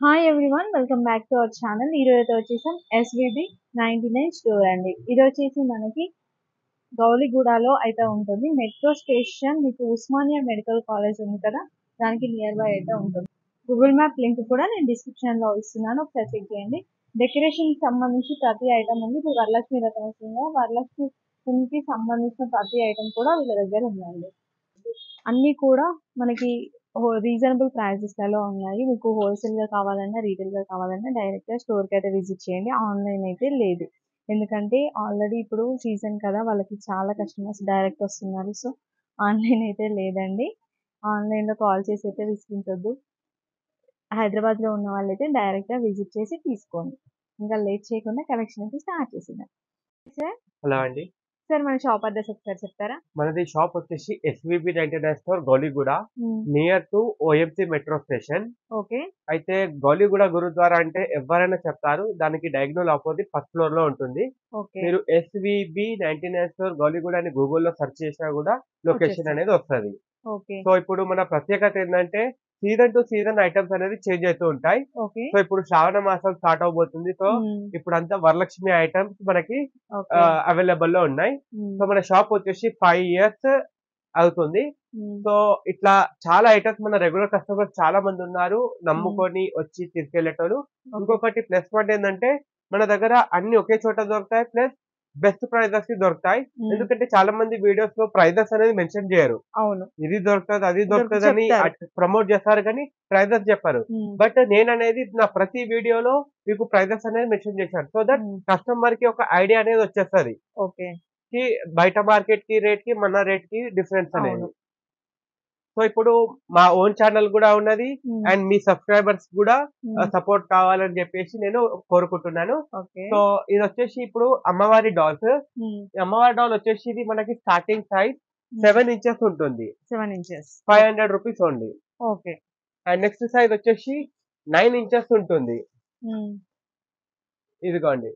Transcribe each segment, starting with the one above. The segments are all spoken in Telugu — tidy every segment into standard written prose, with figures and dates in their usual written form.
Hi everyone welcome back to our channel. ఈరోజు వచ్చేసాం ఎస్విబి 99 స్టోర్ అండి. ఇది వచ్చేసి మనకి గౌలిగూడలో అయితే ఉంటుంది. మెట్రో స్టేషన్ మీకు ఉస్మానియా మెడికల్ కాలేజ్ ఉంది కదా, దానికి నియర్ బై అయితే ఉంటుంది. గూగుల్ మ్యాప్ లింక్ కూడా నేను డిస్క్రిప్షన్లో ఇస్తున్నాను, ఒకసారి చెక్ చేయండి. డెకరేషన్కి సంబంధించి ప్రతి ఐటమ్ ఉంది. ఇప్పుడు వరలక్ష్మి రథం వస్తుందా, వరలక్ష్మికి సంబంధించిన ప్రతి ఐటమ్ కూడా వీళ్ళ దగ్గర ఉందండి. అన్నీ కూడా మనకి రీజనబుల్ ప్రైజెస్లలో ఉన్నాయి. మీకు హోల్సేల్గా కావాలన్నా రీటైల్గా కావాలన్నా డైరెక్ట్గా స్టోర్కి అయితే విజిట్ చేయండి. ఆన్లైన్ అయితే లేదు, ఎందుకంటే ఆల్రెడీ ఇప్పుడు సీజన్ కదా, వాళ్ళకి చాలా కస్టమర్స్ డైరెక్ట్ వస్తున్నారు. సో ఆన్లైన్ అయితే లేదండి. ఆన్లైన్లో కాల్ చేసి అయితే విసిగించొద్దు. హైదరాబాద్లో ఉన్న వాళ్ళైతే డైరెక్ట్గా విజిట్ చేసి తీసుకోండి. ఇంకా లేట్ చేయకుండా కలెక్షన్ అయితే స్టార్ట్ చేసేద్దాం. సార్ హలో అండి. సార్ మన షాప్ అడ్రస్ ఒకసారి చెప్తారా? మనది షాప్ వచ్చేసి SVB 99 store Gowliguda, near to OMC metro station. Okay. అయితే గౌలిగూడ గురుద్వారా అంటే ఎవరైనా చెప్తారు, దానికి డయాగ్నల్ ఆపోజిట్ ఫస్ట్ ఫ్లోర్ లో ఉంటుంది. ఓకే. మీరు ఎస్విబి 99 స్టోర్ గౌలిగూడ అని గూగుల్లో సెర్చ్ చేసినా కూడా లొకేషన్ అనేది వస్తుంది. ఓకే. సో ఇప్పుడు మన ప్రత్యేకత ఏంటంటే సీజన్ టు సీజన్ ఐటమ్స్ అనేది చేంజ్ అవుతూ ఉంటాయి. ఓకే. సో ఇప్పుడు శ్రావణ మాసం స్టార్ట్ అవబోతుంది. సో ఇప్పుడు అంతా వరలక్ష్మి ఐటమ్స్ మనకి అవైలబుల్ లో ఉన్నాయి. సో మన షాప్ వచ్చేసి 5 years అవుతుంది. సో ఇట్లా చాలా ఐటమ్స్ మన రెగ్యులర్ కస్టమర్స్ చాలా మంది ఉన్నారు, నమ్ముకొని వచ్చి తీసుకెళ్లేటోళ్ళు. ఇంకొకటి ప్లస్ పాయింట్ ఏంటంటే మన దగ్గర అన్ని ఒకే చోట దొరుకుతాయి, ప్లస్ బెస్ట్ ప్రైజెస్ కి దొరుకుతాయి. ఎందుకంటే చాలా మంది వీడియోస్ లో ప్రైజెస్ అనేది మెన్షన్ చేయరు. అవును, ఇది దొరుకుతుంది అది దొరుకుతుంది అని ప్రమోట్ చేస్తారు కానీ ప్రైజెస్ చెప్పారు. బట్ నేను అనేది నా ప్రతి వీడియోలో మీకు ప్రైజెస్ అనేది మెన్షన్ చేశాను, సో దట్ కస్టమర్ కి ఒక ఐడియా అనేది వచ్చేస్తుంది ఓకే కి బయట మార్కెట్ కి రేట్ కి మన రేట్ కి డిఫరెన్స్ అనేది. సో ఇప్పుడు మా ఓన్ ఛానల్ కూడా ఉన్నది, అండ్ మీ సబ్స్క్రైబర్స్ కూడా సపోర్ట్ కావాలని చెప్పేసి నేను కోరుకుంటున్నాను. సో ఇది వచ్చేసి ఇప్పుడు అమ్మవారి డాల్స్. అమ్మవారి డాల్ వచ్చేసి ఇది మనకి స్టార్టింగ్ సైజ్ 7 inches ఉంటుంది, 7 inches 500 rupees only. Okay. And next size వచ్చేసి 9 inches ఉంటుంది. ఇదిగోండి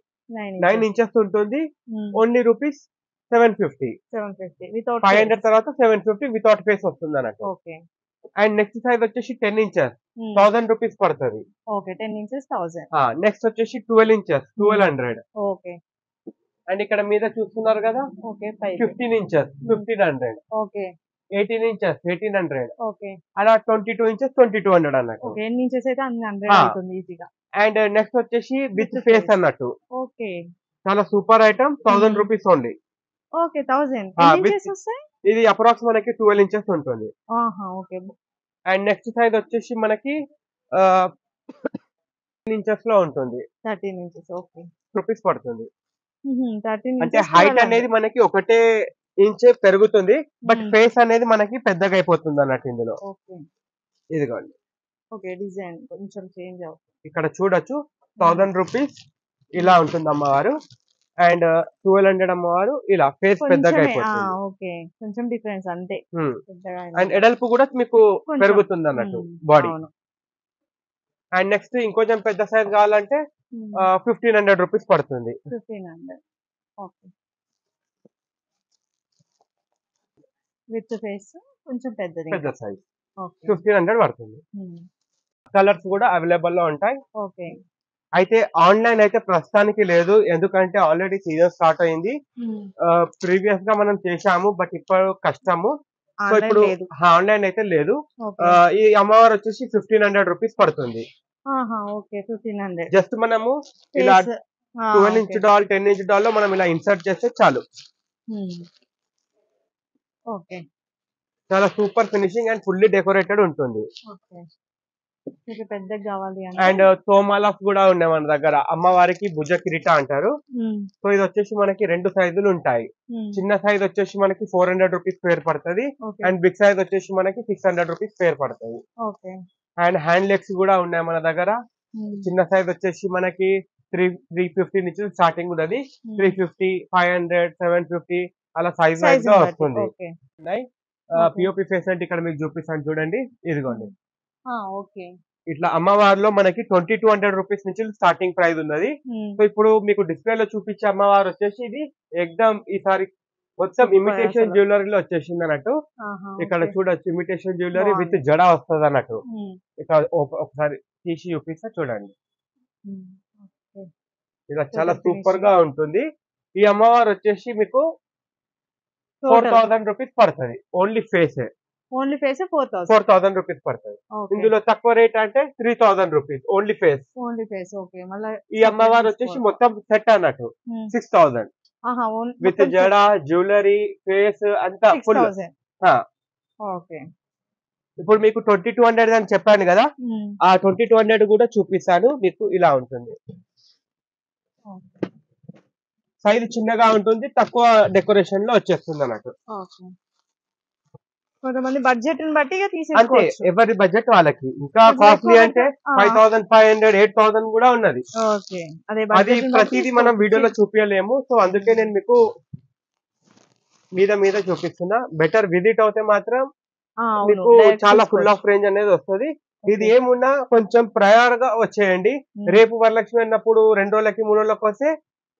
9 inches ఉంటుంది, ఓన్లీ రూపీస్ 750. 500 తర్వాత 750 వితౌట్ ఫేస్ వస్తుంది అన్నట్టు. ఓకే. అండ్ నెక్స్ట్ సైజ్ వచ్చేసి 10 inches 1000 rupees పడుతుంది. Okay, 10 inches 1000. నెక్స్ట్ వచ్చేసి 12 inches 1200. ఓకే. అండ్ ఇక్కడ మీద చూస్తున్నారు కదా, okay, 15 inches 1500. Okay. 18 inches 1800. Okay. అలా 22 inches 2200 అన్నట్టు. ఓకే, ఎన్ని ఇంచెస్ అయితే అన్ని 100 అవుతుంది ఈజీగా. అండ్ నెక్స్ట్ వచ్చేసి విత్ ఫేస్ అన్నట్టు. ఓకే, చాలా super item, 1000 rupees only. Okay, 1000. ఎన్ని ఇంచెస్ వస్తాయి? ఇది అప్రాక్స్ మనకి 12 inches ఉంటుంది. ఓకే. అండ్ నెక్స్ట్ సైజ్ వచ్చేసి మనకి 13 inches లో ఉంటుంది, 13 inches. ఓకే, రూపీస్ పడుతుంది. 13 అంటే inches హైట్ అనేది మనకి 1 inch పెరుగుతుంది, బట్ ఫేస్ అనేది మనకి పెద్దగా అయిపోతుంది అన్నట్టు ఇందులో. ఓకే. ఇదిగోండి, ఓకే, డిజైన్ కొంచెం చేంజ్ అవుతుంది. ఇక్కడ చూడొచ్చు 1000 rupees ఇలా ఉంటుంది అమ్మవారు, అండ్ 1200 అమ్మవారు ఇలా ఫేస్ పెద్దగా అయిపోతుంది. ఓకే, కొంచెం డిఫరెన్స్ అంతే. అండ్ ఎడల్పు కూడా మీకు పెరుగుతుంది అన్నట్టు బాడీ. అండ్ నెక్స్ట్ ఇంకొంచెం పెద్ద సైజ్ కావాలంటే 1500 rupees పడుతుంది. 1500. ఓకే, విత్ ఫేస్ కొంచెం పెద్దది, పెద్ద సైజ్ 1500 పడుతుంది. కలర్స్ కూడా అవైలబుల్ లో ఉంటాయి. ఓకే. అయితే ఆన్లైన్ అయితే ప్రస్తుతానికి లేదు, ఎందుకంటే ఆల్రెడీ సీజన్ స్టార్ట్ అయింది. ప్రీవియస్ గా మనం చేసాము, బట్ ఇప్పుడు కష్టము. సో ఇప్పుడు ఆన్లైన్ అయితే లేదు. ఈ అమ్మవారు వచ్చేసి 1500 rupees పడుతుంది. ఓకే, 1500. జస్ట్ మనము ఇలా 12 inch డాల్ 10 inch డాల్ లో మనం ఇలా ఇన్సర్ట్ చేస్తే చాలు. ఓకే, చాలా super finishing and fully decorated ఉంటుంది. పెద్దగా కావాలి అండ్ తోమాలాస్ కూడా ఉన్నాయి మన దగ్గర. అమ్మవారికి భుజ కిరీట అంటారు. సో ఇది వచ్చేసి మనకి 2 సైజులు ఉంటాయి. చిన్న సైజ్ వచ్చేసి మనకి 400 rupees పేరు పడుతుంది, అండ్ బిగ్ సైజ్ వచ్చేసి మనకి 600 rupees పేరు పడుతుంది. అండ్ హ్యాండ్ లెగ్స్ కూడా ఉన్నాయి మన దగ్గర. చిన్న సైజ్ వచ్చేసి మనకి 350 నుంచి స్టార్టింగ్ ఉన్నది, 350 500 750 అలా సైజ్ వైజ్ గా వస్తుంది. పిఓపి ఫెసిలిటీ ఇక్కడ మీకు చూపిస్తాను చూడండి, ఇదిగోండి. ఓకే, ఇట్లా అమ్మవారిలో మనకి 2200 rupees నుంచి స్టార్టింగ్ ప్రైస్ ఉన్నది. సో ఇప్పుడు మీకు డిస్ప్లే లో చూపించే అమ్మవారు వచ్చేసి ఇది ఎగ్జామ్ ఈసారి మొత్తం Super ఇమిటేషన్ అసలు. జ్యువెలరీలో వచ్చేసింది అన్నట్టు. ఇక్కడ ఓకే. చూడొచ్చు ఇమిటేషన్ జ్యువెలరీ విత్ బాగుంది. జడ వస్తది అన్నట్టు. ఇక్కడ ఒకసారి తీసి చూపిస్తా చూడండి. ఓకే. ఇలా చాలా టోటల్ సూపర్ ఫినిషింగ్. గా ఉంటుంది. ఈ అమ్మవారు వచ్చేసి మీకు టోటల్ 4000 రూపీస్ పడుతుంది. Only face only face 4000. 4000 rupees పడుతుంది. ఓకే. ఇందులో తక్కువ రేట్ అంటే 3000 rupees only face. Only face. Okay. మళ్ళా ఈ అమ్మవారు వచ్చేసి మొత్తం సెట్ అన్నట్టు 6000 విత్ మొత్తం జడ జ్యువెలరీ ఫేస్ అంతా ఫుల్. 6000. ఓకే. ఇప్పుడు మీకు 2200 అని చెప్పాను కదా, ఆ 2200 కూడా చూపిస్తాను. మీకు ఇలా ఉంటుంది. సైజ్ చిన్నగా ఉంటుంది, తక్కువ డెకరేషన్ లో వచ్చేస్తుంది అన్నట్టు. కొంతమంది బడ్జెట్ ని బట్టి అంతే, తీసేసుకోవచ్చు. ఎవరి బడ్జెట్ వాళ్ళకి. ఇంకా Budget కాస్ట్లీ ఎక్కువ అంటే అయితే, 5500 8000 కూడా ఉన్నది. ఓకే. అదే అది బడ్జెట్ ని బట్టి ప్రతిదీ మనం వీడియోలో చూపించలేము. సో అందుకే నేను మీకు మీద చూపిస్తున్నా. బెటర్ విజిట్ అవుతే మాత్రం అవును. మీకు డైరెక్ట్ చాలా ఫుల్ తీసుకోవచ్చు. ఆఫ్ రేంజ్ అనేది వస్తుంది. ఇది ఓకే. ఏమున్నా కొంచెం ప్రయర్ గా వచ్చేయండి. రేపు వరలక్ష్మి అన్నప్పుడు 2 రోజులకి 3 రోజులకు వస్తే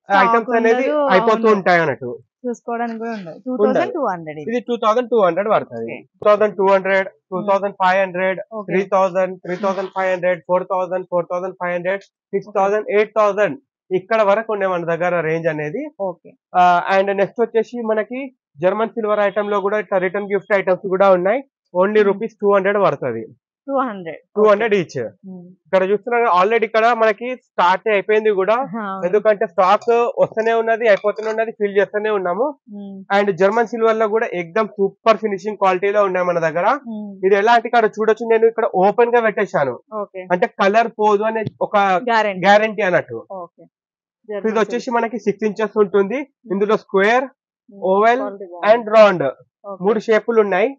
స్టాక్ ఐటమ్స్ అనేది ఉండదు. అయిపోతూ అవును. ఉంటాయి అన్నట్టు. చూసుకోవడానికి కూడా ఉండదు. ఉండదు. 2200 ఇది. ఇది 2200 పడుతుంది. 2200 2500 ఓకే. 3000 3500 4000 4500 6000 8000 ఇక్కడ వరకు ఉండే మన దగ్గర రేంజ్ అనేది. ఓకే. అండ్ నెక్స్ట్ వచ్చేసి మనకి జర్మన్ సిల్వర్ ఐటమ్ లో కూడా ఇట్లా రిటర్న్ గిఫ్ట్ ఐటమ్స్ కూడా ఉన్నాయి. ఓన్లీ రూపీస్ 200 పడుతుంది. 200 ఈచ్. ఇక్కడ చూస్తున్నారు ఆల్రెడీ ఇక్కడ మనకి స్టార్ట్ అయిపోయింది కూడా. ఎందుకంటే స్టాక్ వస్తూనే ఉన్నది, అయిపోతూనే ఉన్నది, ఫిల్ చేస్తూనే ఉన్నాము. అండ్ జర్మన్ సిల్వర్ లో కూడా ఎక్దమ్ సూపర్ ఫినిషింగ్ క్వాలిటీలో ఉన్నాయి మన దగ్గర. ఇది ఎలా అంటే ఇక్కడ చూడొచ్చు, నేను ఇక్కడ ఓపెన్ గా పెట్టేశాను. ఓకే. అంటే కలర్ పోదు అనే ఒక గ్యారంటీ అన్నట్టు. ఓకే. ఇది వచ్చేసి మనకి 6 ఇంచెస్ ఉంటుంది. ఇందులో స్క్వేర్, ఓవెల్ అండ్ రౌండ్ 3 షేపులు ఉన్నాయి.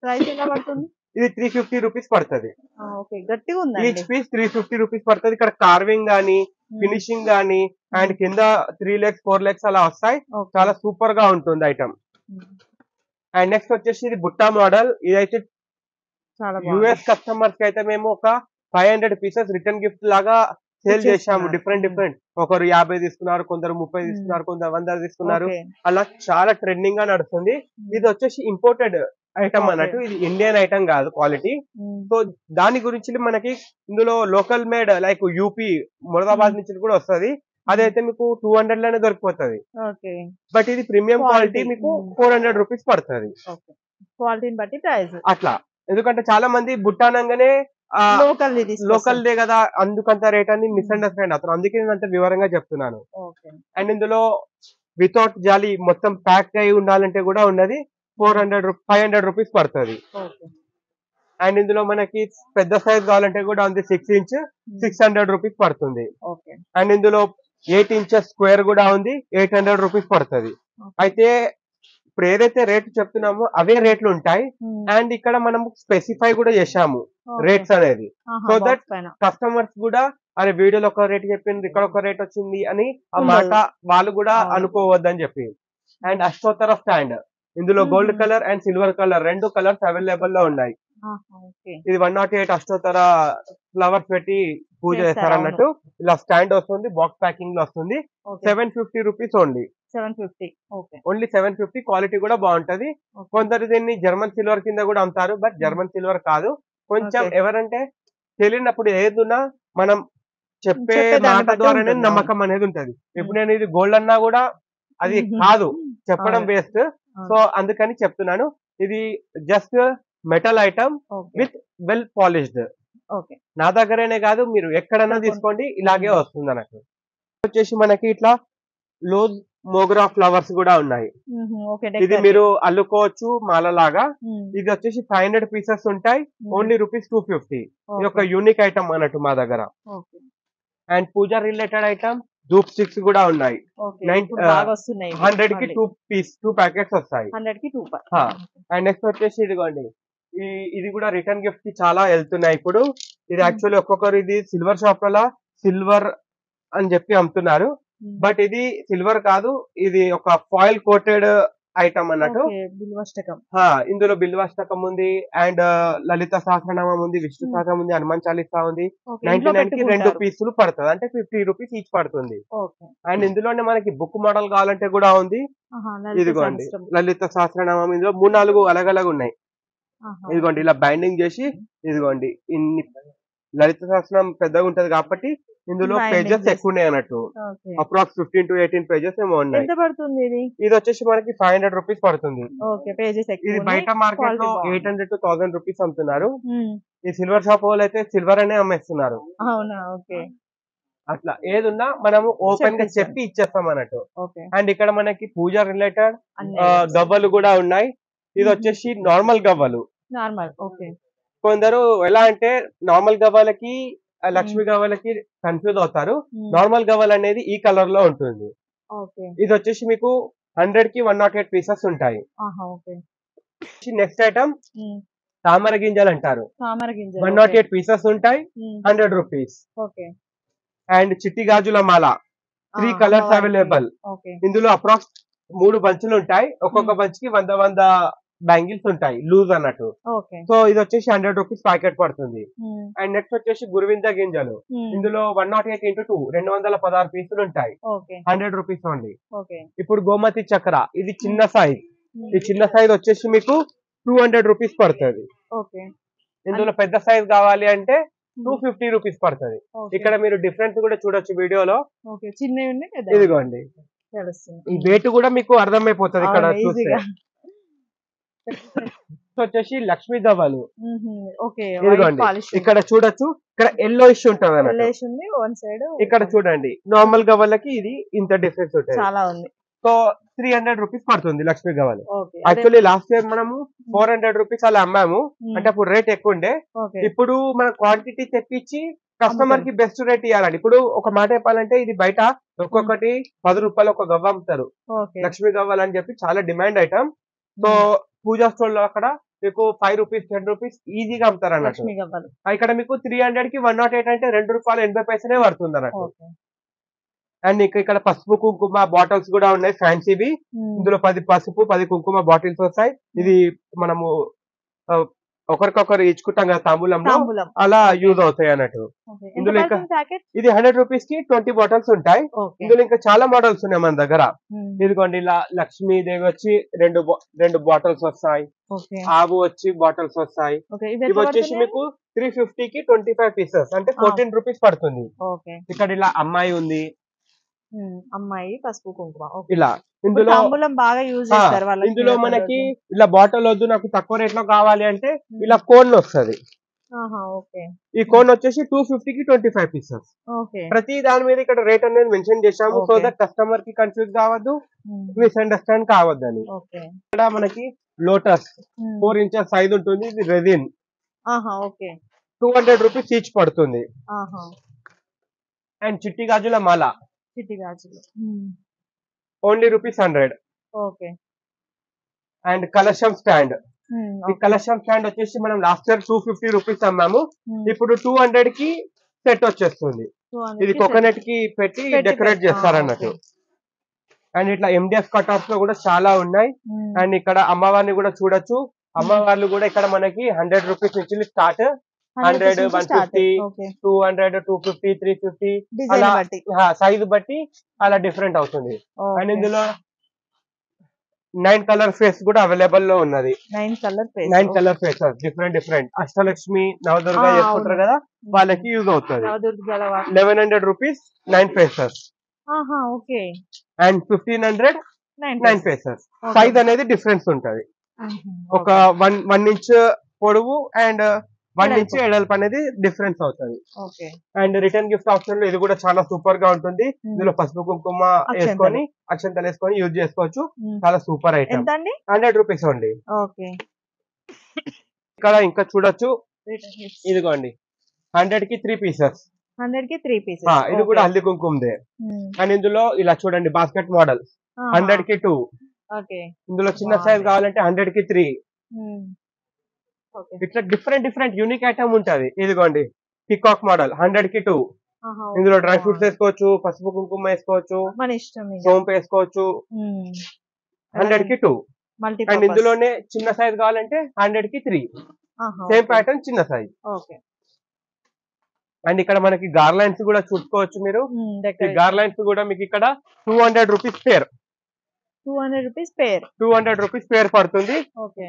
ప్రైస్ ఎలా పడుతుంది? ఇది 350 రూపీస్ పడుతుంది. ఓకే. గట్టిగా ఉంది. ఈచ్ పీస్ 350 రూపీస్ పడుతుంది. ఇక్కడ కార్వింగ్ గానీ ఫినిషింగ్ గానీ అండ్ కింద 3 legs 4 legs అలా వస్తాయి. చాలా సూపర్ గా ఉంటుంది ఐటమ్. అండ్ నెక్స్ట్ వచ్చేసి ఇది బుట్టా మోడల్. ఇదైతే యుఎస్ కస్టమర్స్ కి అయితే మేము ఒక 500 పీసెస్ రిటర్న్ గిఫ్ట్ లాగా సేల్ చేశాము. డిఫరెంట్ ఒకరు 50 తీసుకున్నారు, కొందరు 30 తీసుకున్నారు, కొందరు 100 తీసుకున్నారు. అలా చాలా ట్రెండింగ్ గా నడుస్తుంది. ఇది వచ్చేసి ఇంపోర్టెడ్ ఐటమ్ అన్నట్టు. ఇది ఇండియన్ ఐటమ్ కాదు క్వాలిటీ. సో దాని గురించి మనకి ఇందులో local made like UP Moradabad నుంచి కూడా వస్తుంది. అదైతే మీకు 200 లోనే దొరికిపోతుంది. బట్ ఇది ప్రీమియం క్వాలిటీ మీకు 400 రూపీస్ పడుతుంది. క్వాలిటీని బట్టి ప్రైస్ అట్లా. ఎందుకంటే చాలా మంది బుట్టానంగానే లోకల్ దే కదా అందుకంత రేట్ అని మిస్అండర్స్టాండ్ అవుతారు. అందుకే నేను అంత వివరంగా చెప్తున్నాను. అండ్ ఇందులో వితౌట్ జాలి మొత్తం ప్యాక్ అయి ఉండాలంటే కూడా ఉన్నది. 500 రూపీస్ పడుతుంది. అండ్ ఇందులో మనకి పెద్ద సైజ్ కావాలంటే కూడా ఉంది. 6 ఇంచ్ 600 రూపీస్ పడుతుంది. అండ్ ఇందులో 8 ఇంచెస్ స్క్వేర్ కూడా ఉంది. 800 రూపీస్ పడుతుంది. అయితే ఇప్పుడు ఏదైతే రేట్ చెప్తున్నామో అవే రేట్లు ఉంటాయి. అండ్ ఇక్కడ మనం స్పెసిఫై కూడా చేశాము రేట్స్ అనేది. సో దట్ కస్టమర్స్ కూడా అరే వీడియోలో ఒక రేట్ చెప్పింది, ఇక్కడ ఒక రేట్ వచ్చింది అని ఆ మాట వాళ్ళు కూడా అనుకోవద్దని చెప్పి. అండ్ అష్టోత్తర స్టాండ్ ఇందులో gold colour and silver colour 2 colours available లో ఉన్నాయి. ఇది 108 అష్టోత్తర ఫ్లవర్స్ పెట్టి పూజ చేస్తారు అన్నట్టు. ఇలా స్టాండ్ వస్తుంది, బాక్స్ ప్యాకింగ్ లో వస్తుంది. 750 రూపీస్ ఓన్లీ. 750. క్వాలిటీ కూడా బాగుంటది. కొందరు దీన్ని జర్మన్ సిల్వర్ కింద కూడా అమ్ముతారు. బట్ జర్మన్ సిల్వర్ కాదు. కొంచెం ఎవరంటే తెలియనప్పుడు ఏదున్నా మనం చెప్పే మాట ద్వారానే నమ్మకం అనేది ఉంటది. ఇప్పుడు నేను ఇది గోల్డ్ అన్నా కూడా అది కాదు, చెప్పడం వేస్ట్. సో అందుకని చెప్తున్నాను. ఇది just metal item with well polished. నా దగ్గరనే కాదు, మీరు ఎక్కడన్నా తీసుకోండి ఇలాగే వస్తుంది అన్నట్టు. వచ్చేసి మనకి ఇట్లా లోజ్ మోగ్రా ఫ్లవర్స్ కూడా ఉన్నాయి. ఇది మీరు అల్లుకోవచ్చు మాలలాగా. ఇది వచ్చేసి 500 పీసెస్ ఉంటాయి. Only rupees 250. ఇది ఒక యూనిక్ ఐటమ్ అన్నట్టు మా దగ్గర. And puja related item dhoop sticks కూడా ఉన్నాయి. 100 కి 2 ప్యాకెట్స్ వస్తాయి. అండ్ నెక్స్ట్ వచ్చేసి ఇదిగోండి, ఇది కూడా రిటర్న్ గిఫ్ట్ కి చాలా వెళ్తున్నాయి ఇప్పుడు. ఇది యాక్చువల్లీ ఒక్కొక్కరు ఇది సిల్వర్ షాప్ ల సిల్వర్ అని చెప్పి అమ్ముతున్నారు. బట్ ఇది సిల్వర్ కాదు, ఇది ఒక ఫాయిల్ కోటెడ్ ఐటమ్ అన్నట్టు. బిల్వష్టకం. ఇందులో బిల్వాష్టకం ఉంది అండ్ లలిత సహస్రనామం ఉంది, విష్ణు సహస్రం ఉంది, హనుమాన్ చాలీసా ఉంది. 99 కి 2 పీసులు పడుతుంది, అంటే 50 రూపీస్ ఈచ్ పడుతుంది. అండ్ ఇందులోనే మనకి బుక్ మోడల్ కావాలంటే కూడా ఉంది. ఇదిగోండి లలిత సహస్రనామం, ఇందులో 3-4 అలగలగా ఉన్నాయి. ఇదిగోండి ఇలా బైండింగ్ చేసి, ఇదిగోండి ఇన్ని లలిత సహస్రం పెద్దగా ఉంటది కాబట్టి ఇందులో పేజెస్ ఎక్కువ ఉన్నాయి అన్నట్టు. అప్రాక్స్ 15 to 18 పేజెస్ ఏమో ఉన్నాయి. ఇది వచ్చేసి మనకి 500 రూపీస్ పడుతుంది. ఇది బయట మార్కెట్ లో 800 to 1000 రూపీస్ అమ్ముతున్నారు. ఈ సిల్వర్ షాప్ వాళ్ళు అయితే సిల్వర్ అనే అమ్మేస్తున్నారు. అట్లా ఏదున్నా మనము ఓపెన్ గా చెప్పి ఇచ్చేస్తాం అన్నట్టు. అండ్ ఇక్కడ మనకి పూజ రిలేటెడ్ గవ్వలు కూడా ఉన్నాయి. ఇది వచ్చేసి నార్మల్ గవ్వలు. కొందరు ఎలా అంటే నార్మల్ గవ్వలకి లక్ష్మీ గవ్వలకి కన్ఫ్యూజ్ అవుతారు. నార్మల్ గవ్వలు అనేది ఈ కలర్ లో ఉంటుంది. ఇది వచ్చేసి మీకు 100 కి 108 పీసెస్ ఉంటాయి. నెక్స్ట్ ఐటమ్ తామర గింజలు అంటారు. 108 పీసెస్ ఉంటాయి, 100 రూపీస్. అండ్ చిట్టి గాజుల మాల 3 కలర్స్ అవైలబుల్. ఇందులో అప్రాక్స్ 3 బంచులు ఉంటాయి. ఒక్కొక్క బంచ్ కి 100 బ్యాంగిల్స్ ఉంటాయి లూజ్ అన్నట్టు. సో ఇది వచ్చేసి 100 రూపీస్ ప్యాకెట్ పడుతుంది. అండ్ నెక్స్ట్ వచ్చేసి గురువింద గింజలు. ఇందులో 108 into 2 216 పీసులు ఉంటాయి, 100 రూపీస్ ఓన్లీ. ఇప్పుడు గోమతి చక్ర, ఇది చిన్న సైజ్. ఈ చిన్న సైజ్ వచ్చేసి మీకు 200 రూపీస్ పడుతుంది. ఇందులో పెద్ద సైజ్ కావాలి అంటే 250 రూపీస్ పడుతుంది. ఇక్కడ మీరు డిఫరెన్స్ కూడా చూడొచ్చు వీడియోలో. ఇదిగోండి ఈ వెయిట్ కూడా మీకు అర్థమైపోతుంది ఇక్కడ చూస్తే. వచ్చేసి లక్ష్మీ గవ్వలు. ఇదిగోండి ఇక్కడ చూడొచ్చు, ఇక్కడ ఎల్లో ఇష్యూ ఉంటది అన్నట్టు. ఇక్కడ చూడండి నార్మల్ గవ్వలకి ఇది ఇంత డిఫరెన్స్ ఉంటుంది. సో 300 రూపీస్ పడుతుంది లక్ష్మీ గవ్వలు. యాక్చువల్లీ లాస్ట్ ఇయర్ మనము 400 రూపీస్ అలా అమ్మాము, అంటే అప్పుడు రేట్ ఎక్కువ ఉండే. ఇప్పుడు మన క్వాంటిటీ తెప్పించి కస్టమర్ కి బెస్ట్ రేట్ ఇవ్వాలండి. ఇప్పుడు ఒక మాట చెప్పాలంటే ఇది బయట ఒక్కొక్కటి 10 రూపాయలు ఒక గవ్వ అమ్ముతారు లక్ష్మీ గవ్వలు అని చెప్పి, చాలా డిమాండ్ ఐటమ్. సో పూజా స్టోర్ లో అక్కడ మీకు 5 రూపీస్ 10 రూపీస్ ఈజీగా అమ్ముతారు అన్నట్టు. ఇక్కడ మీకు 300 కి 108 అంటే 2 రూపాయలు 80 పైసలే పడుతుంది అన్నట్టు. అండ్ ఇక్కడ పసుపు కుంకుమ బాటిల్స్ కూడా ఉన్నాయి ఫ్యాన్సీవి. ఇందులో 10 పసుపు 10 కుంకుమ బాటిల్స్ వస్తాయి. ఇది మనము ఒకరికొకరు ఇచ్చుకుంటాం కదా తాంబూలంలో, అలా యూజ్ అవుతాయి అన్నట్టు. ఇందులో ఇంకా ఇది 100 రూపీస్ కి 20 బాటిల్స్ ఉంటాయి. ఇందులో ఇంకా చాలా మోడల్స్ ఉన్నాయి మన దగ్గర. ఇదిగోండి ఇలా లక్ష్మీదేవి వచ్చి 2 బాటిల్స్ వస్తాయి, ఆవు వచ్చి బాటిల్స్ వస్తాయి. ఇవి వచ్చేసి మీకు 350 కి 25 పీసెస్ అంటే 14 రూపీస్ పడుతుంది. ఇక్కడ ఇలా అమ్మాయి ఉంది, అమ్మాయి పసుపు కుంకుమ ఇలా. ఇందులో బాగా యూజ్ చేస్తారు. ఇందులో మనకి ఇలా బాటిల్ వద్దు నాకు తక్కువ రేట్ లో కావాలి అంటే ఇలా కోన్ వస్తుంది. ఈ కోన్ వచ్చేసి 250 కి 25 పీసెస్. ప్రతి దాని మీద ఇక్కడ రేట్ అనేది మెన్షన్ చేసాము, సో దట్ కస్టమర్ కి కన్ఫ్యూజ్ కావద్దు, మిస్అండర్స్టాండ్ కావద్దని. ఇక్కడ మనకి లోటస్ 4 ఇంచెస్ సైజ్ ఉంటుంది. ఇది రెజిన్ 200 రూపీస్ ఈచ్ పడుతుంది. అండ్ చిట్టి గాజుల మాల ఓన్లీ ₹100. అండ్ కలశం స్టాండ్, ఈ కలశం స్టాండ్ వచ్చేసి మనం లాస్ట్ ఇయర్ 250 రూపీస్ అమ్మాము, ఇప్పుడు 200 కి సెట్ వచ్చేస్తుంది. ఇది కోకోనట్ కి పెట్టి డెకరేట్ చేస్తారన్నట్టు. అండ్ ఇట్లా MDF కట్అప్స్ లో కూడా చాలా ఉన్నాయి. అండ్ ఇక్కడ అమ్మవారిని కూడా చూడొచ్చు. అమ్మవార్లు కూడా ఇక్కడ మనకి 100 రూపీస్ నుంచి స్టార్ట్, 100, 150, 200, 250, 350 అలా సైజు బట్టి అలా డిఫరెంట్ అవుతుంది. అండ్ ఇందులో 9 కలర్ ఫేస్ కూడా అవైలబుల్ లో ఉన్నది. 9 colour faces different. Ashtalakshmi Navadurga చేసుకుంటారు కదా, వాళ్ళకి యూజ్ అవుతుంది. 1100 rupees 9 faces. And 1500 9 faces. Size అనేది డిఫరెన్స్ ఉంటది. ఒక 1 ఇంచ్ పొడవు అండ్ 1 ఇంచ్ ఎడల్పు అనేది డిఫరెన్స్ అవుతుంది. అండ్ రిటర్న్ గిఫ్ట్ ఆప్షన్ లో ఇది కూడా చాలా సూపర్ గా ఉంటుంది. ఇందులో పసుపు కుంకుమ వేసుకొని అక్షంతలు వేసుకొని యూజ్ చేసుకోవచ్చు. చాలా సూపర్ ఐటమ్. 100 రూపీస్ అండి. ఇక్కడ ఇంకా చూడొచ్చు, ఇదిగోండి 100 కి 3 పీసెస్. ఇది కూడా హల్దీ కుంకుమదే. అండ్ ఇందులో ఇలా చూడండి బాస్కెట్ మోడల్ 100 కి 2. ఇందులో చిన్న సైజ్ కావాలంటే 100 కి 3. ఇట్లా డిఫరెంట్ యూనిక్ ఐటమ్ ఉంటది. ఇదిగోండి పికాక్ మోడల్ 100 కి 2. ఇందులో డ్రై ఫ్రూట్స్ వేసుకోవచ్చు, పసుపు కుంకుమ వేసుకోవచ్చు, సోంపు వేసుకోవచ్చు. 100 కి 2. మల్టీ అండ్ ఇందులోనే చిన్న సైజ్ కావాలంటే 100 కి 3. సేమ్ ప్యాటర్న్ చిన్న సైజ్. ఓకే. అండ్ ఇక్కడ మనకి గార్లైన్స్ కూడా చూసుకోవచ్చు మీరు. ఈ గార్లైన్స్ కూడా మీకు ఇక్కడ 200 rupees pair. 200 rupees pair. 200 rupees pair పడుతుంది. ఓకే.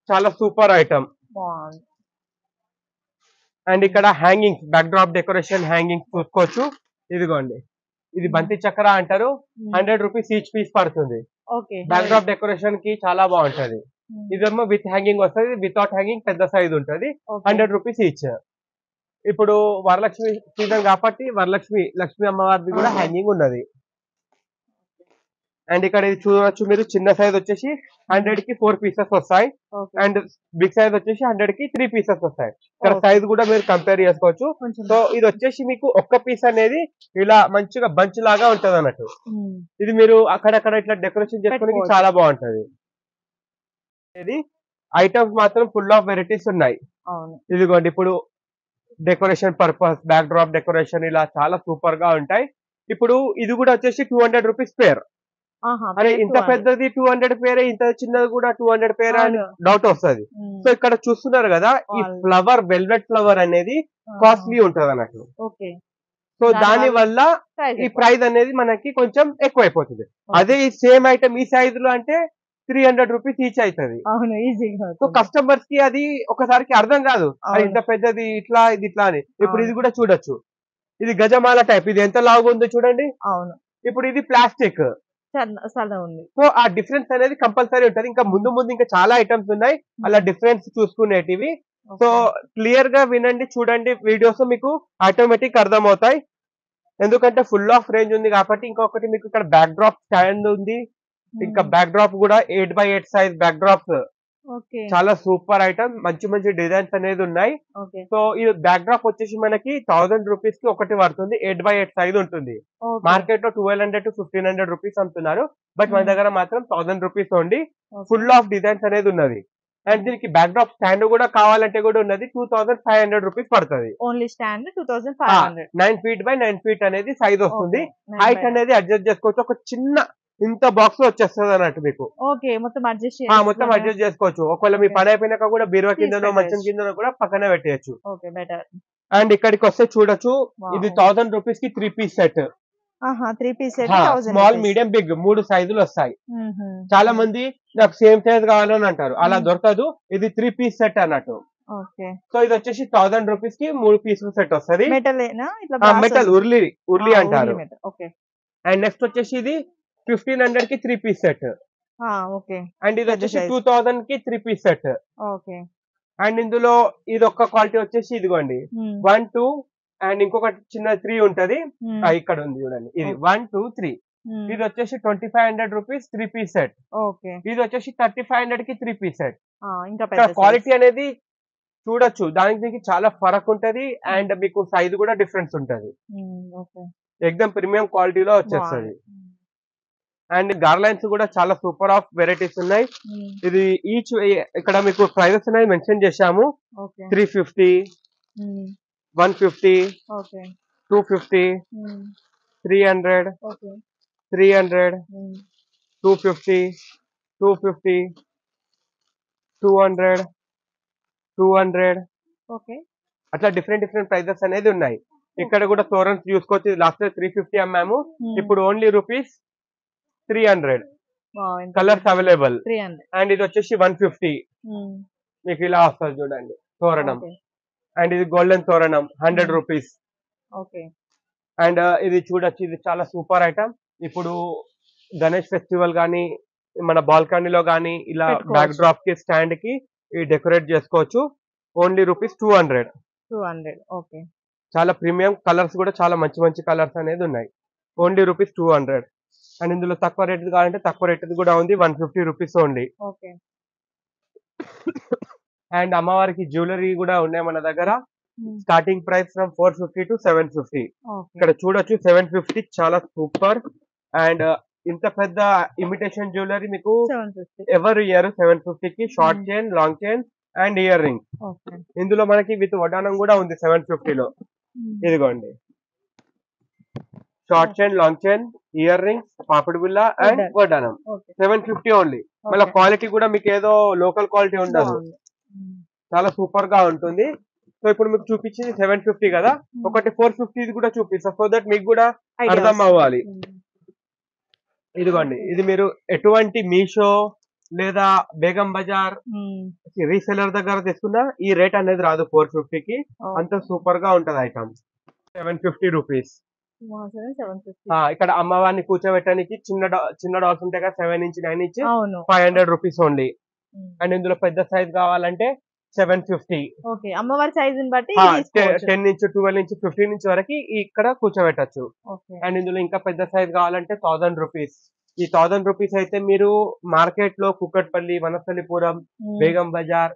చాలా సూపర్ ఐటమ్. బాగుంది. అండ్ ఇక్కడ hangings, back drop decoration hangings చూసుకోవచ్చు. ఇదిగోండి, ఇది బంతి చక్ర అంటారు. 100 రూపీస్ ఈచ్ పీస్ పడుతుంది. బ్యాక్ డ్రాప్ డెకరేషన్ కి చాలా బాగుంటది. ఇదేమో విత్ హ్యాంగింగ్ వస్తుంది, వితౌట్ హ్యాంగింగ్ పెద్ద సైజ్ ఉంటది. 100 రూపీస్ ఈచ్. ఇప్పుడు వరలక్ష్మి సీజన్ కాబట్టి లక్ష్మీ అమ్మవారిది కూడా హ్యాంగింగ్ ఉన్నది. అండ్ ఇక్కడ ఇది చూడవచ్చు మీరు, చిన్న సైజ్ వచ్చేసి 100 కి 4 పీసెస్ వస్తాయి. అండ్ బిగ్ సైజ్ వచ్చేసి 100 కి 3 పీసెస్ వస్తాయి. ఇక్కడ సైజ్ కూడా మీరు కంపేర్ చేసుకోవచ్చు. సో ఇది వచ్చేసి మీకు ఒక్క పీస్ అనేది ఇలా మంచిగా బంచ్ లాగా ఉంటది అన్నట్టు. ఇది మీరు అక్కడక్కడ ఇట్లా డెకరేషన్ చేసుకోవడానికి చాలా బాగుంటది. ఇది ఐటమ్స్ మాత్రం ఫుల్ ఆఫ్ వెరైటీస్ ఉన్నాయి. ఇదిగోండి, ఇప్పుడు decoration purpose, back drop decoration ఇలా చాలా సూపర్ గా ఉంటాయి. ఇప్పుడు ఇది కూడా వచ్చేసి 200 రూపీస్ పేర్. అరే ఇంత పెద్దది 200 పేరే, ఇంత చిన్నది కూడా 200 పేరే అని డౌట్ వస్తుంది. సో ఇక్కడ చూస్తున్నారు కదా, ఈ ఫ్లవర్, వెల్వెట్ ఫ్లవర్ అనేది కాస్ట్లీ ఉంటది అన్నట్టు. సో దాని వల్ల ఈ ప్రైస్ అనేది మనకి కొంచెం ఎక్కువ అయిపోతుంది. అదే ఈ సేమ్ ఐటమ్ ఈ సైజ్ లో అంటే 300 రూపీస్ ఈచ్ అవుతుంది. సో కస్టమర్స్ కి అది ఒకసారికి అర్థం కాదు, అది ఇంత పెద్దది ఇట్లా, ఇది ఇట్లా అని. ఇప్పుడు ఇది కూడా చూడొచ్చు, ఇది గజమాల టైప్. ఇది ఎంత లావుగా ఉందో చూడండి. ఇప్పుడు ఇది ప్లాస్టిక్. సో ఆ డిఫరెన్స్ అనేది కంపల్సరీ ఉంటది. ఇంకా ముందు ఇంకా చాలా ఐటమ్స్ ఉన్నాయి అలా డిఫరెన్స్ చూసుకునేటివి. సో క్లియర్ గా వినండి, చూడండి వీడియోస్, మీకు ఆటోమేటిక్ అర్థం అవుతాయి. ఎందుకంటే ఫుల్ ఆఫ్ రేంజ్ ఉంది కాబట్టి. ఇంకొకటి మీకు ఇక్కడ బ్యాక్ డ్రాప్ స్టాండ్ ఉంది. ఇంకా బ్యాక్ డ్రాప్ కూడా 8x8 సైజ్ బ్యాక్ డ్రాప్స్. చాలా సూపర్ ఐటమ్, మంచి డిజైన్స్ అనేది ఉన్నాయి. సో ఈ బ్యాక్ డ్రాప్ వచ్చేసి మనకి 1000 రూపీస్ కి ఒకటి పడుతుంది. 8x8 సైజ్ ఉంటుంది. మార్కెట్ లో 1200 to 1500 రూపీస్ అమ్ముతున్నారు. బట్ మన దగ్గర మాత్రం 1000 రూపీస్ ఉండి ఫుల్ ఆఫ్ డిజైన్స్ అనేది ఉన్నది. అండ్ దీనికి బ్యాక్ డ్రాప్ స్టాండ్ కూడా కావాలంటే కూడా ఉన్నది. 2500 రూపీస్ పడుతుంది. Only stand 2500. 9 feet by 9 feet అనేది సైజ్ వస్తుంది. హైట్ అనేది అడ్జస్ట్ చేసుకోవచ్చు. ఒక చిన్న ఇంత బాక్స్ వచ్చేస్తుంది అన్నట్టు మీకు. మొత్తం అడ్జస్ట్ చేసుకోవచ్చు. ఒకవేళ మీ పని అయిపోయినాక కూడా బీరువా కిందనో మంచం కిందనో కూడా పక్కనే పెట్టేయచ్చు. అండ్ ఇక్కడికి వస్తే చూడొచ్చు, ఇది 1000 రూపీస్ కి 3 pieces set. Small, medium, big 3 సైజులు వస్తాయి. చాలా మంది నాకు సేమ్ సైజ్ కావాలని అంటారు, అలా దొరకదు. ఇది 3 పీస్ సెట్ అన్నట్టు. సో ఇది వచ్చేసి 1000 రూపీస్ కి 3 పీసులు సెట్ వస్తుంది. మెటల్ ఉర్లీ అంటారు. అండ్ నెక్స్ట్ వచ్చేసి ఇది 1500 కి 3 పీస్ సెట్. అండ్ ఇది వచ్చేసి 2000 కి 3 పీస్ సెట్. అండ్ ఇందులో ఇది ఒక్క క్వాలిటీ వచ్చేసి ఇదిగోండి 1 2 అండ్ ఇంకొక చిన్న 3 ఉంటది. ఇక్కడ ఉంది చూడండి, ఇది 1 2 3. ఇది వచ్చేసి 2500 రూపీస్ 3 పీస్ సెట్. ఇది వచ్చేసి 3500 కి 3 పీస్ సెట్. క్వాలిటీ అనేది చూడొచ్చు, దానికి చాలా ఫరక్ ఉంటది. అండ్ మీకు సైజ్ కూడా డిఫరెన్స్ ఉంటది. ఎక్దమ్ ప్రీమియం క్వాలిటీలో వచ్చేస్తుంది. అండ్ గార్లైన్స్ కూడా చాలా సూపర్ ఆఫ్ వెరైటీస్ ఉన్నాయి. ఇది ఈచ్ ఇక్కడ మీకు ప్రైజెస్ అనేది మెన్షన్ చేశాము. 350, 150, 250, 300, 300, 250, 250, 200, 200. అట్లా డిఫరెంట్ ప్రైజెస్ అనేది ఉన్నాయి. ఇక్కడ కూడా తోరన్స్ చూసుకోవచ్చు. లాస్ట్ 350 అమ్మాము, ఇప్పుడు only rupees 300. Colours available. And ఇది వచ్చేసి 150. మీకు ఇలా వస్తుంది చూడండి తోరణం. అండ్ ఇది గోల్డెన్ తోరణం 100 రూపీస్. అండ్ ఇది చూడొచ్చు, ఇది చాలా సూపర్ ఐటమ్. ఇప్పుడు గణేష్ ఫెస్టివల్ గానీ, మన బాల్కనీలో గానీ ఇలా బ్యాక్ డ్రాప్ కి స్టాండ్ కి డెకరేట్ చేసుకోవచ్చు. Only rupees 200. చాలా ప్రీమియం కలర్స్ కూడా చాలా మంచి కలర్స్ అనేది ఉన్నాయి. Only rupees 200. అండ్ ఇందులో తక్కువ రేట్ కావాలంటే తక్కువ రేట్ కూడా ఉంది, 150 రూపీస్ ఓన్లీ. అండ్ అమ్మవారికి జ్యువెలరీ కూడా ఉన్నాయి మన దగ్గర. Starting price from 450 to 750. ఇక్కడ చూడొచ్చు 750 చాలా సూపర్. అండ్ ఇంత పెద్ద ఇమిటేషన్ జ్యువెలరీ మీకు ఎవరు ఇయర్ 750 కి. Short chain, long chain and ear ring. ఇందులో మనకి విత్ వడ్డానం కూడా ఉంది 750 లో. ఇదిగోండి, short chain, long chain ear rings, పాపిడి బిల్ల అండ్ వడ్డానం. Okay 750 only. మళ్ళీ క్వాలిటీ కూడా మీకు ఏదో లోకల్ క్వాలిటీ ఉండదు, చాలా సూపర్ గా ఉంటుంది. సో ఇప్పుడు మీకు చూపించింది 750 కదా, ఒకటి 450 ఇది కూడా చూపిస్తా, సో దట్ మీకు కూడా అర్థం అవ్వాలి. ఇదిగోండి, ఇది మీరు ఎటువంటి మీషో లేదా బేగం బజార్ రీసెలర్ దగ్గర తీసుకున్నా ఈ రేట్ అనేది రాదు 450 కి. అంత సూపర్ గా ఉంటది ఐటమ్. 750 రూపీస్. ఇక్కడ అమ్మవారిని కూర్చోబెట్టడానికి చిన్న డాల్స్ ఉంటాయి కదా, 7 inch 9 inch, 500 rupees only. And ఇందులో పెద్ద సైజ్ కావాలంటే 750. అమ్మవారి సైజ్ బట్టి 10 ఇంచ్ 12 ఇంచ్ 15 ఇంచ్ వరకు ఇక్కడ కూర్చోబెట్టచ్చు. అండ్ ఇందులో ఇంకా పెద్ద సైజ్ కావాలంటే 1000 రూపీస్. ఈ 1000 రూపీస్ అయితే మీరు మార్కెట్ లో కుక్కట్పల్లి, వనస్థలిపురం, బేగం బజార్,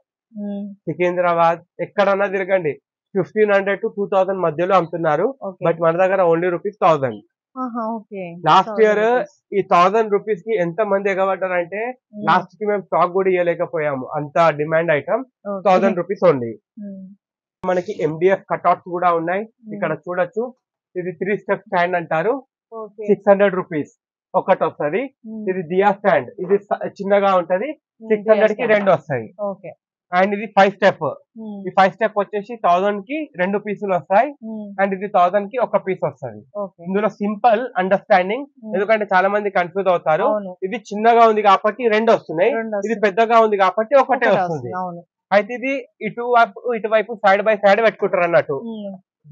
సికింద్రాబాద్ ఎక్కడన్నా తిరగండి 1500 to 2000 మధ్యలో అమ్ముతున్నారు. బట్ మన దగ్గర ఓన్లీ రూపీస్ 1000. లాస్ట్ ఇయర్ ఈ 1000 రూపీస్ కి ఎంత మంది ఎగబడ్డారు అంటే లాస్ట్ కి మేము స్టాక్ కూడా ఇవ్వలేకపోయాము, అంత డిమాండ్ ఐటమ్. 1000 rupees only. మనకి MDF కట్అవుట్స్ కూడా ఉన్నాయి, ఇక్కడ చూడొచ్చు. ఇది 3 స్టెప్ స్టాండ్ అంటారు, 600 రూపీస్ ఒకటి వస్తుంది. ఇది దియా స్టాండ్, ఇది చిన్నగా ఉంటది, 600 కి 2 వస్తాయి. అండ్ ఇది 5 స్టెప్. ఈ 5 స్టెప్ వచ్చేసి 1000 కి 2 పీసులు వస్తాయి. అండ్ ఇది 1000 కి 1 పీస్ వస్తుంది. ఇందులో సింపుల్ అండర్స్టాండింగ్, ఎందుకంటే చాలా మంది కన్ఫ్యూజ్ అవుతారు. ఇది చిన్నగా ఉంది కాబట్టి 2 వస్తున్నాయి, ఇది పెద్దగా ఉంది కాబట్టి ఒకటే వస్తుంది. అయితే ఇది ఇటువైపు సైడ్ బై సైడ్ పెట్టుకుంటారు అన్నట్టు,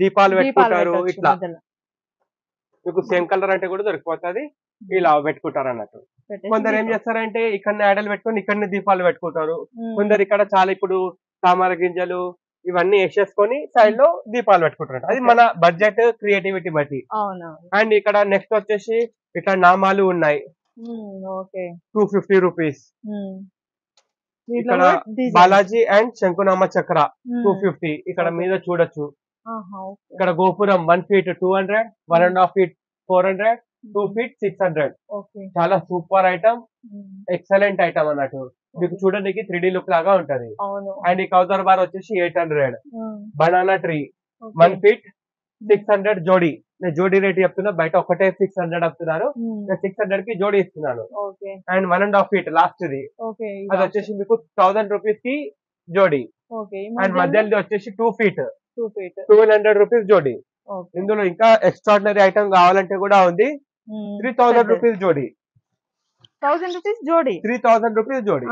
దీపాలు పెట్టుకుంటారు. ఇట్లా మీకు సేమ్ కలర్ అంటే కూడా దొరికిపోతుంది, ఇలా పెట్టుకుంటారు అన్నట్టు. కొందరు ఏం చేస్తారంటే ఇక్కడ యాడలు పెట్టుకొని ఇక్కడనే దీపాలు పెట్టుకుంటారు. కొందరు ఇక్కడ చాలా ఇప్పుడు తామర గింజలు ఇవన్నీ వేసేసుకొని సైడ్ లో దీపాలు పెట్టుకుంటారు. అది మన బడ్జెట్ క్రియేటివిటీ బట్టి. అండ్ ఇక్కడ నెక్స్ట్ వచ్చేసి ఇట్లా నామాలు ఉన్నాయి, 250 రూపీస్. ఇక్కడ బాలాజీ అండ్ శంకునామ చక్ర 250. ఇక్కడ మీద చూడొచ్చు. ఇక్కడ గోపురం 1 feet 200, 1.5 feet 400, 2 feet 600. చాలా సూపర్ ఐటమ్, ఎక్సలెంట్ ఐటమ్ అన్నట్టు. మీకు చూడడానికి 3D లుక్ లాగా ఉంటది. అండ్ ఈ కౌదర్ బార్ వచ్చేసి 800. బనానా ట్రీ 1 feet 600 జోడీ. నేను జోడీ రేట్ చెప్తున్నా, బయట ఒకటే 600 చెప్తున్నారు, నేను 600 కి జోడీ ఇస్తున్నాను. అండ్ 1.5 feet లాస్ట్ ది, అది వచ్చేసి మీకు 1000 రూపీస్ కి జోడీ. అండ్ మధ్యలో వచ్చేసి 2 feet 200 రూపీస్ జోడీ. ఇందులో ఇంకా ఎక్స్ట్రాడినరీ ఐటమ్ కావాలంటే కూడా ఉంది, 3000 రూపీస్ జోడీ. 1000 రూపీస్ జోడీ, 3000 రూపీస్ జోడీ.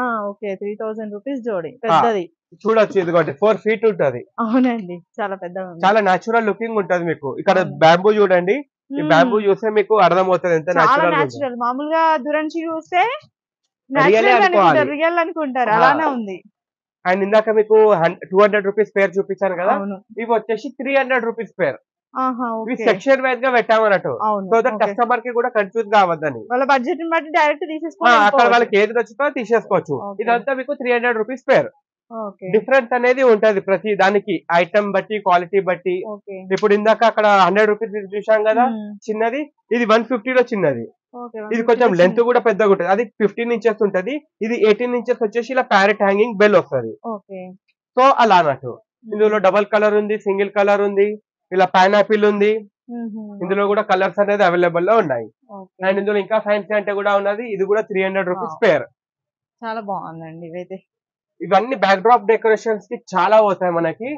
3000 రూపీస్ జోడీ పెద్దది. చూడొచ్చు, ఇదిగోండి 4 feet ఉంటది. అవునండి, చాలా పెద్దగా, చాలా నేచురల్ లుకింగ్ ఉంటది. మీకు ఇక్కడ బ్యాంబూ చూడండి, ఈ బ్యాంబూ చూస్తే మీకు అర్థమవుతుంది ఎంత నేచురల్. మామూలుగా దూరం చూస్తే రియల్ అనుకుంటారు, అలానే ఉంది. అండ్ ఇందాక మీకు 200 రూపీస్ పేర్ చూపించాను కదా, ఇవి వచ్చేసి 300 రూపీస్ పేర్. ఇవి సెక్షన్ వైజ్ గా పెట్టామన్నట్టు, సో దట్ కస్టమర్ కి కూడా కన్ఫ్యూజ్ కావద్దని. వాళ్ళ బడ్జెట్ బట్టి డైరెక్ట్ తీసేసుకోవచ్చు, అక్కడ వాళ్ళకి ఏది నచ్చుతో తీసేసుకోవచ్చు. ఇదంతా మీకు 300 రూపీస్ పేర్. డిఫరెన్స్ అనేది ఉంటది ప్రతి దానికి, ఐటమ్ బట్టి, క్వాలిటీ బట్టి. ఇప్పుడు ఇందాక అక్కడ 100 రూపీస్ చూసాం కదా చిన్నది, ఇది 150 లో చిన్నది. ఇది కొంచెం లెంత్ కూడా పెద్దగా ఉంటది, అది 15 ఇంచెస్ ఉంటది. ఇది 18 ఇంచెస్ వచ్చేసి ఇలా ప్యారెట్ హ్యాంగింగ్ బెల్ వస్తుంది. సో అలా అన్నట్టు. ఇందులో డబల్ కలర్ ఉంది, సింగిల్ కలర్ ఉంది, ఇలా పైనాపిల్ ఉంది. ఇందులో కూడా కలర్స్ అనేది అవైలబుల్ లో ఉన్నాయి. అండ్ ఇందులో ఇంకా ఫ్యాన్సీ అంటే కూడా ఉన్నది, ఇది కూడా 300 రూపీస్ పేర్. చాలా బాగుందండి ఇవైతే. ఇవన్నీ బ్యాక్ డ్రాప్ డెకరేషన్స్ కి చాలా పోతాయి మనకి.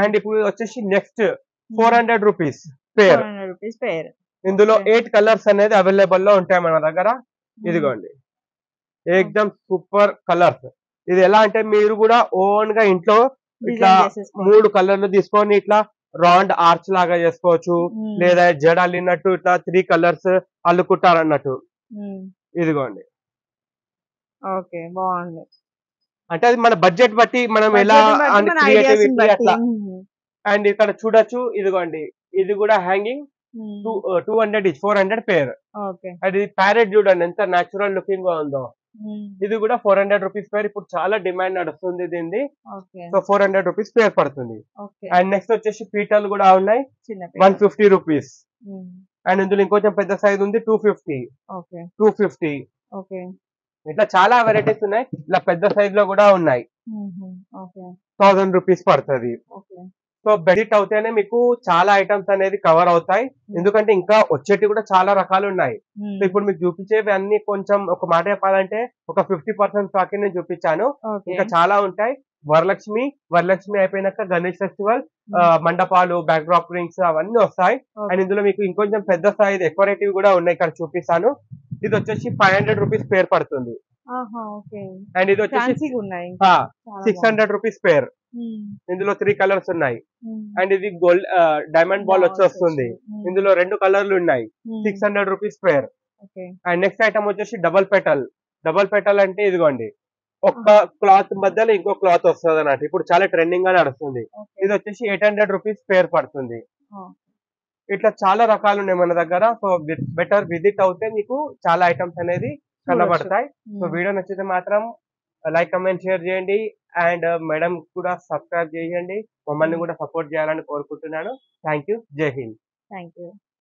అండ్ ఇప్పుడు వచ్చేసి నెక్స్ట్ 400 రూపీస్ పేర్. ఇందులో 8 కలర్స్ అనేది అవైలబుల్ లో ఉంటాయి మన దగ్గర. ఇదిగోండి, ఏకదమ్ సూపర్ కలర్స్. ఇది ఎలా అంటే మీరు కూడా ఓన్ గా ఇంట్లో ఇట్లా 3 కలర్లు తీసుకొని ఇట్లా రౌండ్ ఆర్చ్ లాగా చేసుకోవచ్చు, లేదా జడ అల్లినట్టు ఇట్లా 3 కలర్స్ అల్లుకుంటారు అన్నట్టు. ఇదిగోండి, బాగుంది. అంటే అది మన బడ్జెట్ బట్టి మనం ఎలా క్రియేటివిటీ అట్లా. అండ్ ఇక్కడ చూడొచ్చు, ఇదిగోండి, ఇది కూడా హ్యాంగింగ్ 200 400 పేర్. అది ప్యారెట్ చూడండి ఎంత నేచురల్ లుకింగ్ గా ఉందో. ఇది కూడా 400 రూపీస్ పేర్. ఇప్పుడు చాలా డిమాండ్ నడుస్తుంది దీన్ని, సో 400 రూపీస్ పేర్ పడుతుంది. అండ్ నెక్స్ట్ వచ్చేసి పీటలు కూడా ఉన్నాయి, 150 రూపీస్. అండ్ ఇందులో ఇంకొంచెం పెద్ద సైజ్ ఉంది, 250 250. ఇట్లా చాలా వెరైటీస్ ఉన్నాయి. ఇలా పెద్ద సైజ్ లో కూడా ఉన్నాయి, 1000 రూపీస్ పడుతుంది. సో బెనిఫిట్ అవుతేనే మీకు చాలా ఐటమ్స్ అనేది కవర్ అవుతాయి. ఎందుకంటే ఇంకా వచ్చేటి కూడా చాలా రకాలు ఉన్నాయి. సో ఇప్పుడు మీకు చూపించేవి అన్ని కొంచెం ఒక మాట చెప్పాలంటే ఒక 50% స్టాక్ నేను చూపించాను. ఇంకా చాలా ఉంటాయి. వరలక్ష్మి అయిపోయినాక గణేష్ ఫెస్టివల్, మండపాలు, బ్యాక్ డ్రాప్ రింగ్స్ అవన్నీ వస్తాయి. అండ్ ఇందులో మీకు ఇంకొంచెం పెద్ద స్థాయి డెకరేటివ్ కూడా ఉన్నాయి, ఇక్కడ చూపిస్తాను. ఇది వచ్చేసి 500 రూపీస్ పేర్ పడుతుంది. అండ్ ఇది వచ్చేసి 600 రూపీస్ పేర్. ఇందులో 3 కలర్స్ ఉన్నాయి. అండ్ ఇది గోల్డ్ డైమండ్ బాల్ వచ్చి వస్తుంది. ఇందులో 2 కలర్లు ఉన్నాయి. 600 rupees pair. And next item వచ్చేసి డబల్ పెటల్ అంటే ఇదిగోండి, ఒక్క క్లాత్ మధ్యలో ఇంకో క్లాత్ వస్తుంది అన్నట్టు. ఇప్పుడు చాలా ట్రెండింగ్ గా నడుస్తుంది. ఇది వచ్చేసి 800 రూపీస్ పేర్ పడుతుంది. ఇట్లా చాలా రకాలు ఉన్నాయి మన దగ్గర. సో బెటర్ విజిట్ అవుతే మీకు చాలా ఐటమ్స్ అనేది కనబడతాయి. సో వీడియో నచ్చితే మాత్రం లైక్, కమెంట్, షేర్ చేయండి. అండ్ మేడం కూడా సబ్స్క్రైబ్ చేయండి. మమ్మల్ని కూడా సపోర్ట్ చేయాలని కోరుకుంటున్నాను. Thank you. జై హింద్.